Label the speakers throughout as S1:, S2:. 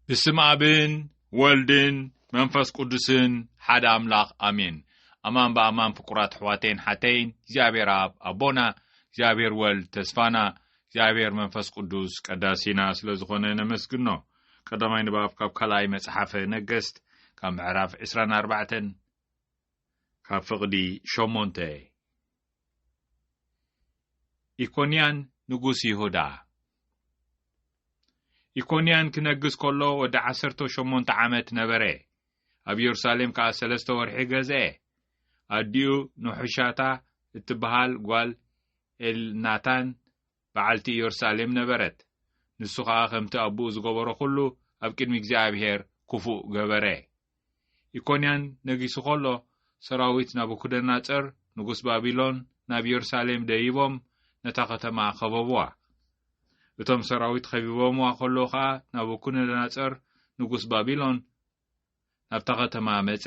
S1: بسم آبن ولدن منفس قدسن حد أملاق آمين أمان بأمان فقرات حواتين حتين جابر آب أبونا جابر ولد تسفانا جابر منفس قدس قداسينا سلزخونه نمسكنو قدمين باب كاب كلاي مصحف نجست كم عراف 24 كاب فقدي شومونتي إيكونيان نغوس يهودا إيكونيان كنجس كله ود 18 عامت نبره أب يرسالم كا 3 ورحي غزه أديو نحشاتا اتبهال قال الناتان بعلتي يرسالم نبرت نسخة خمت أبو زغبرو كله أب كدم እግዚአብሔር كفو غبره إيكونيان نجس كله سراويت نابوكدنصر نغوس بابيلون ناب يرسالم ديبوم نتا ከተማ خببوا እቶም ሰራዊት ኸቢቦም ዋኸሎኻ ናቡከደነፆር ንጉስ ባቢሎን ናብታ ከተማ መጸ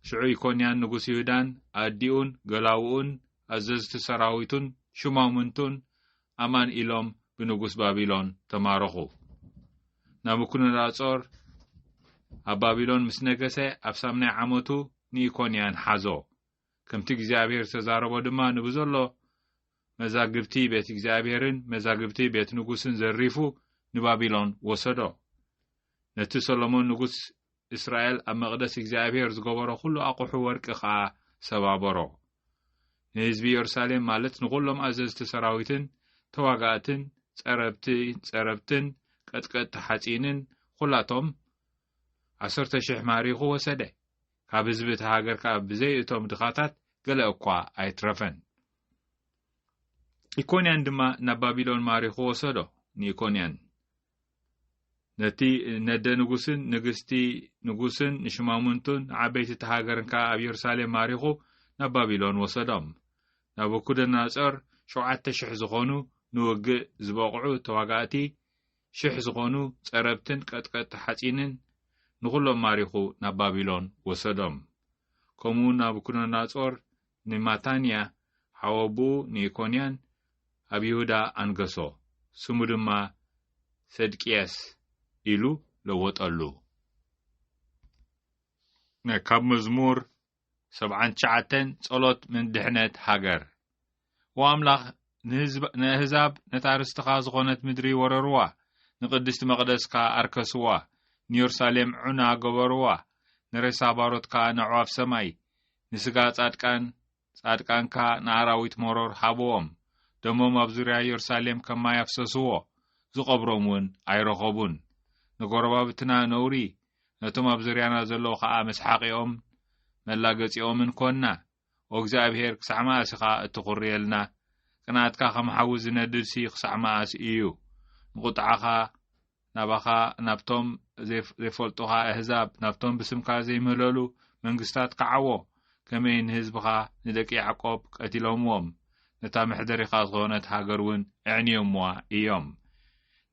S1: ሽዑ ኢኮንያን ንጉስ ይሁዳን አዲኡን ገላውኡን አዘዝቲ ሰራዊቱን ሹማምንቱን አማን ኢሎም ብንጉስ ባቢሎን ተማረኹ ናቡከደነፆር ኣብ ባቢሎን ምስ ነገሰ ኣብ 8 ዓመቱ ንኢኮንያን ሓዞ ከምቲ እግዚአብሔር ተዛረቦ ድማ ንብዘሎ መዛግብቲ ቤት እግዚአብሔርን መዛግብቲ ቤት ንጉስን ዘሪፉ ንባቢሎን ወሰዶ ነቲ ሰሎሞን ንጉስ እስራኤል ኣብ መቅደስ እግዚአብሔር ዝገበሮ ኩሉ አቁሑ ወርቂ ኻ ሰባበሮ ንህዝቢ ኢየሩሳሌም ማለት ንኩሎም አዘዝቲ ሰራዊትን ተዋጋእትን ጸረብትን ቀጥቀጥ ሓጺንን ኩላቶም 10,000 ማሪኹ ወሰደ ካብ ህዝቢ ተሃገር ካብ ብዘይ እቶም ድኻታት ገለ እኳ ኣይትረፈን ኢኮንያን ድማ ናብ ባቢሎን ማሪኹ ወሰዶ ንኢኮንያን ነቲ ነደ ንጉስን ንግስቲ ንጉስን ንሽማሙንቱን ዓበይቲ ተሃገርን ካብ ኢየሩሳሌም ማሪኹ ናብ ባቢሎን ወሰዶም ናቡከደነፆር 7,000 ዝኾኑ ንውግእ ዝበቕዑ ተዋጋእቲ 1,000 ዝኾኑ ጸረብትን ቀጥቀጥ ሓጺንን ንኹሎም ማሪኹ ናብ ባቢሎን ወሰዶም ከምኡ ናቡከደነፆር ንማታንያ ሓወቡ ንኢኮንያን ኣብ ይሁዳ አንገሶ ስሙ ድማ ሰድቅያስ ኢሉ ለወጠሉ ካብ መዝሙር 79 ጸሎት ምን ድሕነት ሃገር ወአምላኽ ንህዛብ ነታርስትኻ ዝኾነት ምድሪ ወረርዋ ንቅድስቲ መቅደስካ አርከስዋ ንኢየሩሳሌም ዑና ገበርዋ ንሬሳባሮትካ ንዕዋፍ ሰማይ ንስጋ ጻድቃንካ ንአራዊት መሮር ሃብዎም ደሞም ኣብ ዙርያ ኢየሩሳሌም ከማ ያፍሰስዎ ዝቀብሮምን ኣይረኸቡን ንጎረባብትና ነውሪ ነቶም ኣብ ዙርያና ዘለዉ ኸዓ መስሓቂኦም መላገጺኦምን ኮና ኦ እግዚአብሔር ክሳዕ መዓስኻ እትኹርየልና ቅንዓትካ ከም ሓዊ ዝነድድሲ ክሳዕ መዓስ እዩ ንቁጥዓኻ ናባኻ ናብቶም ዘይፈልጡኻ ኣህዛብ ናብቶም ብስምካ ዘይምህለሉ መንግስታት ከዓዎ ከመይ ንህዝብኻ ንደቂ ያዕቆብ ቀቲሎምዎም ነታ ምሕደሪኻ ዝኾነት ሃገርውን ዕንዮምዋ እዮም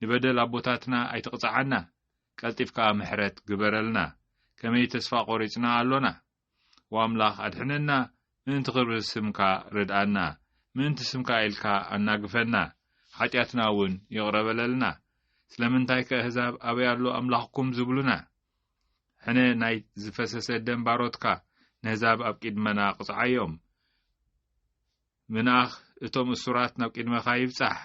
S1: ንበደል ኣቦታትና ኣይትቕፅዓና ቀልጢፍካ ምሕረት ግበረልና ከመይ ተስፋ ቆሪጽና ኣሎና ወአምላኽ ኣድሕነና ምእንቲ ክብሪ ስምካ ርድኣና ምእንቲ ስምካ ኢልካ ኣናግፈና ሓጢኣትና እውን ይቕረበለልና ስለምንታይ ከህዛብ ኣበይ ኣሎ ኣምላኽኩም ዝብሉና ሕነ ናይ ዝፈሰሰ ደም ባሮትካ ንህዛብ ኣብ ቂድመና ቅፅዓዮም ምናኽ እቶም እሱራት ናብ ቂድመኻ ይብጻሕ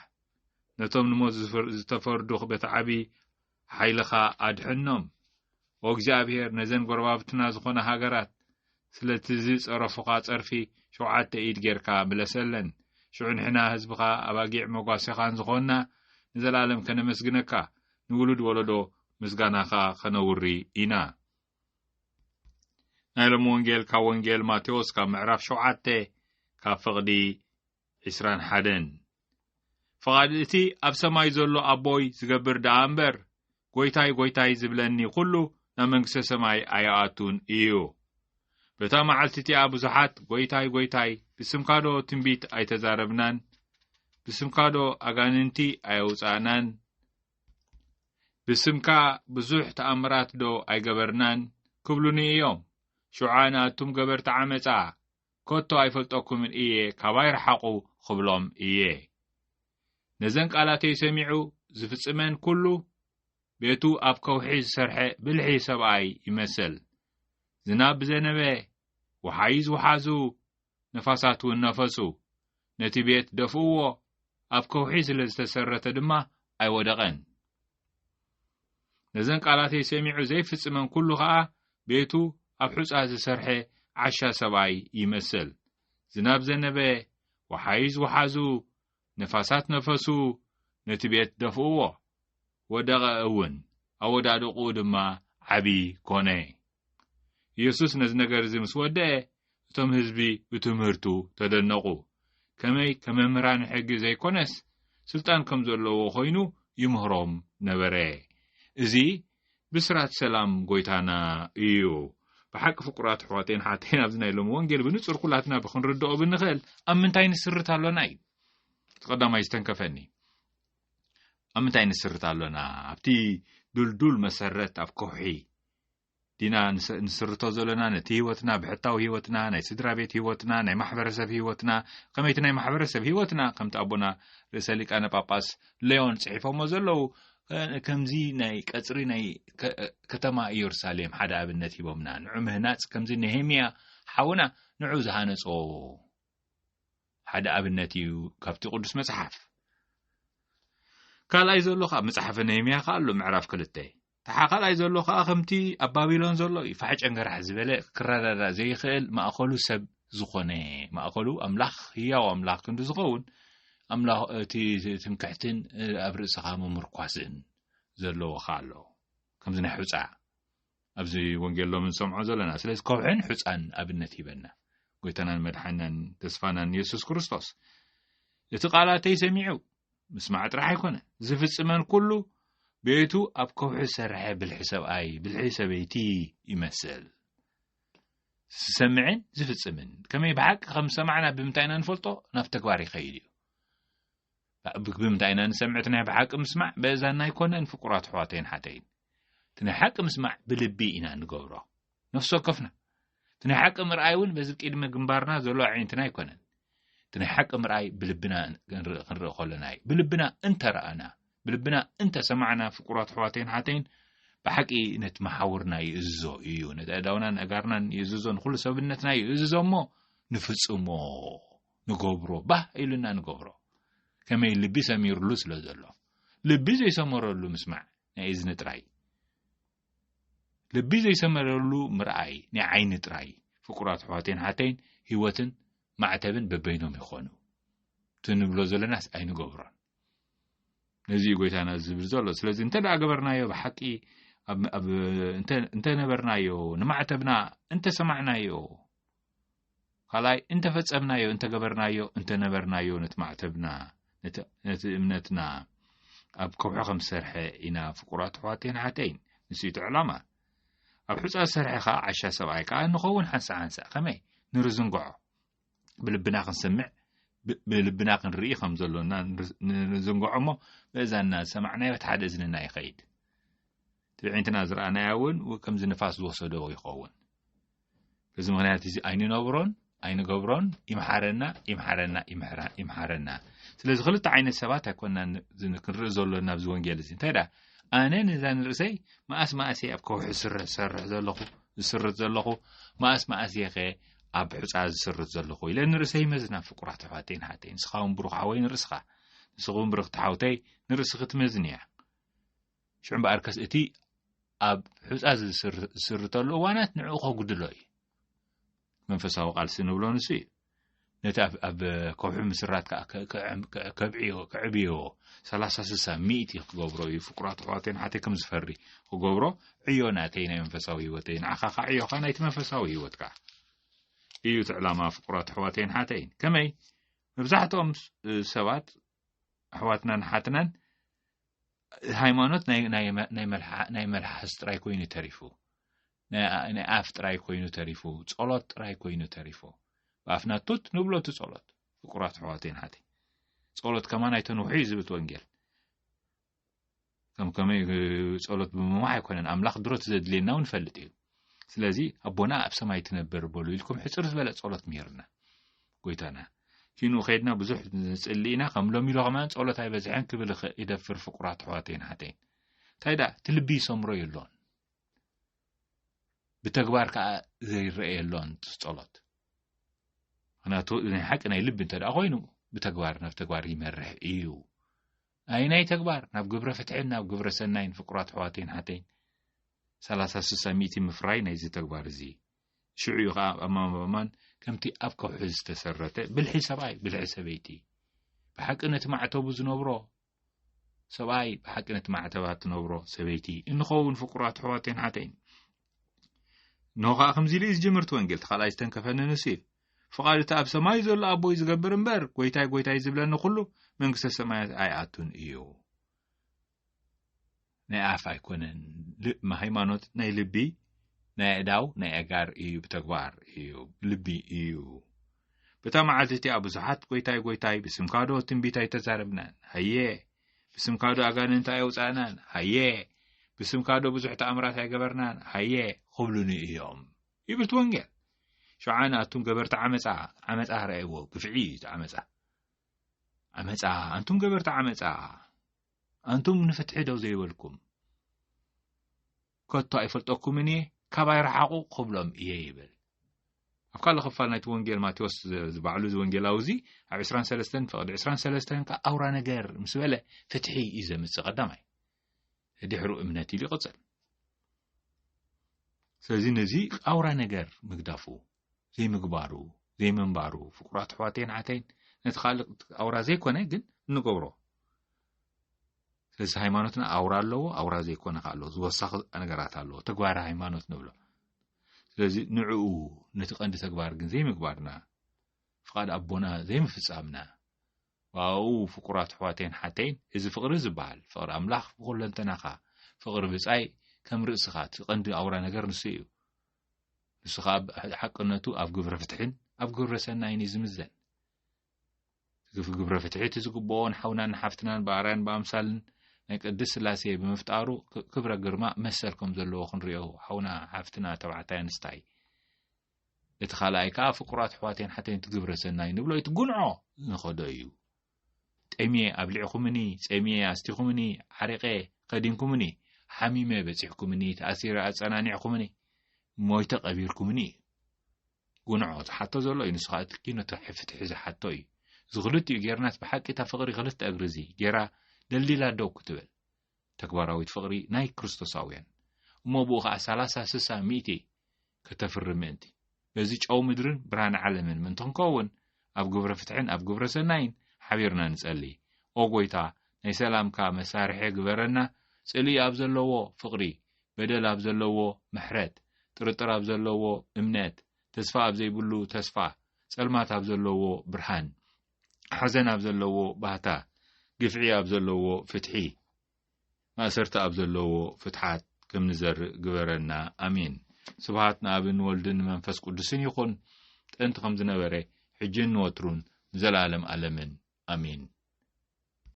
S1: ነቶም ንሞት ዝተፈርዱ በተዓቢ ሓይልኻ ኣድሕኖም ኦ እግዚአብሔር ነዘን ጎረባብትና ዝኾነ ሃገራት ስለቲ ዝጸረፉኻ ጸርፊ 7 ኢድ ጌርካ ብለሰለን ሽዑ ንሕና ህዝብኻ ኣባጊዕ መጓሴኻን ዝኾንና ንዘላለም ከነመስግነካ ንውሉድ ወለዶ ምስጋናኻ ከነውሪ ኢና ናይ ሎሚ ወንጌል ካብ ወንጌል ማቴዎስ ካብ ምዕራፍ 7 ካብ ፍቕዲ 21 ፍቓድ እቲ ኣብ ሰማይ ዘሎ ኣቦይ ዝገብር ደኣ እምበር ጎይታይ ጎይታይ ዝብለኒ ኩሉ ናብ መንግስተ ሰማይ ኣይኣቱን እዩ በታ መዓልቲ እቲኣ ብዙሓት ጎይታይ ጎይታይ ብስምካዶ ትንቢት ኣይተዛረብናን ብስምካዶ ኣጋንንቲ ኣየውፃእናን ብስምካ ብዙሕ ተኣምራት ዶ ኣይገበርናን ክብሉኒ እዮም ሹዓና እቱም ገበርቲ ዓመፃ ኮቶ ኣይፈልጠኩምን እየ ካባይ ረሓቁ ክብሎም እየ ነዘን ቃላተይ ሰሚዑ ዝፍጽመን ኩሉ ቤቱ ኣብ ከውሒ ዝሰርሐ ብልሒ ሰብኣይ ይመስል ዝናብ ብዘነበ ወሓይዝ ወሓዙ ነፋሳት እውን ነፈሱ ነቲ ቤት ደፍእዎ ኣብ ከውሒ ስለ ዝተሰረተ ድማ ኣይወደቐን ነዘን ቃላተይ ሰሚዑ ዘይፍጽመን ኩሉ ከዓ ቤቱ ኣብ ሑጻ ዝሰርሐ ዓሻ ሰብኣይ ይመስል ዝናብ ዘነበ ወሓይዝ ወሓዙ ነፋሳት ነፈሱ ነቲ ቤት ደፍእዎ ወደቐ እውን ኣወዳድቑ ድማ ዓቢ ኮነ ኢየሱስ ነዚ ነገር እዚ ምስ ወደአ እቶም ህዝቢ ብትምህርቱ ተደነቑ ከመይ ከመምህራን ሕጊ ዘይኮነስ ስልጣን ከም ዘለዎ ኮይኑ ይምህሮም ነበረ እዚ ብስራት ሰላም ጎይታና እዩ ብሓቂ ፍቁራት ሕዋቴን ሓቴን ኣብዚ ናይ ሎሚ ወንጌል ብንጹር ኩላትና ብክንርድኦ ብንኽእል ኣብ ምንታይ ንስርት ኣሎና እዩ ተቀዳማይ ዝተንከፈኒ ኣብ ምንታይ ንስርት ኣሎና ኣብቲ ዱልዱል መሰረት ኣብ ከውሒ ዲና ንስርቶ ዘለና ነቲ ህይወትና ብሕታዊ ህይወትና ናይ ስድራ ቤት ህይወትና ናይ ማሕበረሰብ ህይወትና ከመይቲ ናይ ማሕበረሰብ ህይወትና ከምቲ ኣቦና ርእሰ ሊቃነ ጳጳስ ሌዮን ጽሒፎሞ ዘለዉ ከምዚ ናይ ቀጽሪ ናይ ከተማ ኢየሩሳሌም ሓደ ኣብነት ሂቦምና ንዑ ምህናጽ ከምዚ ነሄምያ ሓውና ንዑ ዝሃነጾ ሓደ ኣብነት እዩ ካብቲ ቅዱስ መጽሓፍ ካልኣይ ዘሎ ከዓ መጽሓፈ ነሄምያ ከዓ ኣሎ ምዕራፍ 2 ተሓኻላይ ዘሎ ከዓ ከምቲ ኣብ ባቢሎን ዘሎ ይፋሕጨን ገራሕ ዝበለ ክረዳዳ ዘይኽእል ማእኸሉ ሰብ ዝኾነ ማእኸሉ ኣምላኽ ህያው ኣምላኽ ክንዲ ዝኸውን ኣምላኽ እቲ ትምክሕትን ኣብ ርእስኻ ምምርኳስን ዘለዎ ከዓ ኣሎ ከምዚ ናይ ሑፃ ኣብዚ ወንጌል ሎሚ ንሰምዖ ዘለና ስለዚ ከውሕን ሑፃን ኣብነት ሂበና ጎይታናን መድሓኒናን ተስፋናን ኢየሱስ ክርስቶስ እቲ ቃላተይ ሰሚዑ ምስማዕ ጥራሕ ኣይኮነ ዝፍጽመን ኩሉ ቤቱ ኣብ ከውሒ ዝሰርሐ ብልሒ ሰብኣይ ብልሒ ሰበይቲ ይመስል ዝሰምዕን ዝፍጽምን ከመይ ብሓቂ ከም ሰማዕና ብምንታይና ንፈልጦ ናብ ተግባር ይኸይድ እዩ ብምንታይና ንሰምዕት ናይ ብሓቂ ምስማዕ በእዛና ኣይኮነን ፍቁራት ሕዋተይን ሓተይን እቲ ናይ ሓቂ ምስማዕ ብልቢ ኢና ንገብሮ ነፍሲ ወከፍና እቲ ናይ ሓቂ ምርኣይ እውን በዚ ቅድሚ ግንባርና ዘሎ ዓይነትና ኣይኮነን እቲ ናይ ሓቂ ምርኣይ ብልብና ክንርኢ ከለና እዩ ብልብና እንተረኣና ብልብና እንተ ሰማዕና ፍቁራት ሕዋተይን ሓተይን ብሓቂ ነቲ መሓውርና ይእዝዞ እዩ ነቲ ኣእዳውናን ኣጋርናን ይእዝዞ ንኩሉ ሰብነትና ይእዝዞ እሞ ንፍጽሞ ንገብሮ ባህ ኢሉና ንገብሮ ከመይ ልቢ ሰሚሩሉ ስለ ዘሎ ልቢ ዘይሰመረሉ ምስማዕ ናይ እዝኒ ጥራይ ልቢ ዘይሰመረሉ ምርኣይ ናይ ዓይኒ ጥራይ ፍቁራት ሕዋተይን ሓተይን ህይወትን ማዕተብን በበይኖም ይኾኑ ትንብሎ ዘለናስ ኣይንገብሮን ነዚ ጎይታና ዝብል ዘሎ ስለዚ እንተ ደኣ ገበርናዮ ብሓቂ እንተ ነበርናዮ ንማዕተብና እንተ ሰማዕናዮ ካልኣይ እንተ ፈጸምናዮ እንተ ገበርናዮ እንተ ነበርናዮ ነቲ ማዕተብና ነቲ እምነትና ኣብ ከውሒ ከም ዝሰርሐ ኢና ፍቁራት ሕዋተይን ሓተይን ንስኢቱ ዕላማ ኣብ ሑፃ ዝሰርሐ ከዓ ዓሻ ሰብኣይ ከዓ ንኸውን ሓንሳ ከመይ ንርዝንግዖ ብልብና ክንሰምዕ ብልብና ክንርኢ ከም ዘሎና ንዝንግዖ እሞ በእዛና ሰማዕናዮ እቲ ሓደ እዝንና ይኸይድ ትዕይንትና ዝረኣናያ እውን ከምዚ ንፋስ ዝወሰዶ ይኸውን በዚ ምክንያት እዚ ኣይንገብሮን ይምሓረና ስለዚ ክልተ ዓይነት ሰባት ኣይኮንና ክንርኢ ዘለና ኣብዚ ወንጌል እዚ እንታይ ደኣ ኣነ ነዛ ንርእሰይ ማእስ ኣብ ከውሒ ዝስርት ዘለኹ ማእስ የኸ ኣብ ሑፃ ዝስርት ዘለኹ ኢለ ንርእሰይ መዝና ፍቁራት ሕዋተይን ሓተይን ንስኻውን ብሩኽ ሓወይ ንርእስኻ ንስኹም ብሩኽ ተሓውተይ ንርእስኺ ትመዝን እያ ሽዑ እምበኣርከስ እቲ ኣብ ሑፃ ዝስርተሉ እዋናት ንዕኡ ከጉድሎ እዩ መንፈሳዊ ቃልሲ ንብሎ ንሱ እዩ ነቲ ኣብ ከውሒ ምስራት ከዕብዮ 30-60 ክገብሮ እዩ ፍቁራት ሕዋተይን ሓተይ ከም ዝፈሪ ክገብሮ ዕዮ ናተይ ናይ መንፈሳዊ ህይወተይ ንዓኻ ከዓ ዕዮኻ ናይቲ መንፈሳዊ ህይወትካ እዩ እቲ ዕላማ ፍቁራት ሕዋተይን ሓተይን ከመይ መብዛሕትኦም ሰባት ኣሕዋትናን ሓትናን ሃይማኖት ናይ መልሓስ ጥራይ ኮይኑ ተሪፉ ናይ ኣፍ ጥራይ ኮይኑ ተሪፉ ጸሎት ጥራይ ኮይኑ ተሪፉ ብኣፍና ቱት ንብሎ እቲ ጸሎት ፍቁራት ሕዋተይን ሓተይ ጸሎት ከማ ናይ ተንውሒ ዝብል ወንጌል ከመይ ጸሎት ብምምራሕ ኣይኮነን ኣምላኽ ድሮ ትዘድልየና እውን ንፈልጥ እዩ ስለዚ ኣቦና ኣብ ሰማይ ትነብር በሉ ኢልኩም ሕፅር ዝበለ ጸሎት ምሂርና ጎይታና ኪኑ ኸይድና ብዙሕ ንጽሊ ኢና ከም ሎሚ ኢሎ ኸማ ጸሎት ኣይበዝሐን ክብል ይደፍር ፍቁራት ሕዋተይን ሓተይን تايدا تلبي سمرو يلون بتكبار كا زي الرئيلون تصلت أنا تو حق أنا يلب أنت أخوينو بتكبار نف تكبار يمرح إيو أي تكبار نف جبرة فتحنا وجبرة سنين فقرات حواتين حتين 360 مفراي نيزي تكبار زي شعيو أمام كمتي أبقى حز تسرته بالحسابي بالحسابيتي بحق أنت مع توبز نبرو سباي بحق أنت مع توبات نبرو سبيتي إن خون فقرات حواتين حتين نوغا خمزي ليز جمرت وانجلت خلاص تنكفن نسيف فقال تاب سماي زل أبو يزقبر امبر قويتاي زبلن كله من قصة سمايات آياتون إيو نعرف يكونن ما هيمانوت ناي لبي ناي داو ناي أجار إيو بتكبار إيو لبي إيو بتام عادتي أبو زحات قويتاي بسم كادو تنبيتاي تزاربنا هيه بسم كادو أجان انت أيوزانان هيه بسم كادو بزحت أمرات هيجبرنان هيه قبلوني إيوم يبرت وانجل شو عنا أنتم جبرت عمسة رأيوه كفعيت عمسة أنتم جبرت عمسة أنتم نفتح دو زي ولكم كنت طائفتكم مني كباير حقو قبلهم إيبل أفكار لخفالنا توانجيل ما توس زبعلو زوانجيل أوزي عشران سلستن فقد 23 كأورا نجار مسؤولة فتحي إذا متقدمي هدي حرو إمناتي لقصر سازين زي أورا نجار مقدافو زي مقبارو زي منبارو فقرات حواتين عتين نتخالق أورا زي كونه جن نقبرو ساز هايمانوتنا أورا لو أورا زي كونه خالو زوسخ أنقرات لو تقبار هايمانوت نبلو ساز نعو نتقند تقبار جن زي مقبارنا فقاد أبونا زي مفصامنا واو فقرات حواتين حتين إذا فقر زبال فقر أملاخ بقول لنتناخا فقر بسعي كم رأسخات قند أورا نجار نسيو نسخاب حقنتو أف جبر فتحين أف جبر سنين يزمزن في جبر فتحين تزقبون حونا نحفتنا باران بامثال نقدس لاسي بمفتارو كبر جرماء مسلكم زلوا خنريو حونا حفتنا تبعتين ستاي يتخلى كاف فقرات حواتين حتى تجبر سنين نبلو يتقنعو نخدايو تأمي أبلعكمني تأمي أستيكمني حريقة قدينكمني حميمة بتحكمني تأثير أصنانيعكمني مويت قبيركمني قنعوت حتى زلوا ينسخات كينو تحفت حزة حتى زغلت يجرنات بحق تفقري غلط أجرزي جرا دليلا دو كتبل تكبراويت فقري ناي كريستوساويان وما بوغا 360 كتفرمنتي بزيج أو مدرن بران علمن من تنكون أب جبر فتحين أب جبر سنين حبيرنا نسألي أوغويتا نيسلام كا مسارحي جبرنا سألي أبزلوو فقري بدل أبزلوو محرد ترتر أبزلوو إمنات تسفى أبزيبلو تسفى سلمات أبزلوو برهان حزن أبزلوو باتا قفعي أبزلوو فتحي ما سرت أبزلوو فتحات كم نزر جبرنا أمين سبحاتنا أبن ولدن منفس قدسين يكون أنت خمزنا بري حجين وترون زلالم ألمن أمين